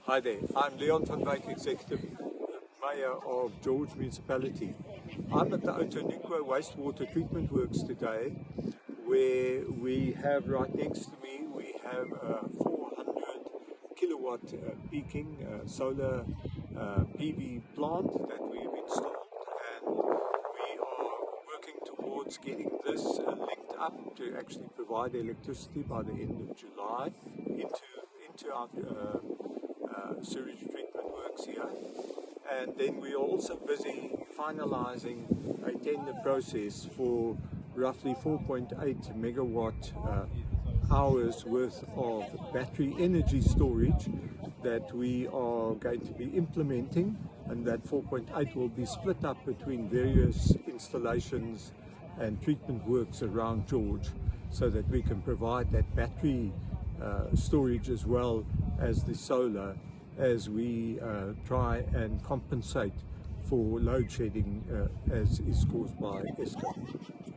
Hi there, I'm Leon van Wyk, Executive Mayor of George Municipality. I'm at the Outeniqua Wastewater Treatment Works today, where we have right next to me, we have a 400 kilowatt peaking solar PV plant that we've installed, and we are working towards getting this linked up to actually provide electricity by the end of July into our sewage treatment works here. And then we are also busy finalizing a tender process for roughly 4.8 megawatt hours worth of battery energy storage that we are going to be implementing, and that 4.8 will be split up between various installations and treatment works around George, so that we can provide that battery storage as well as the solar, as we try and compensate for load shedding as is caused by Eskom.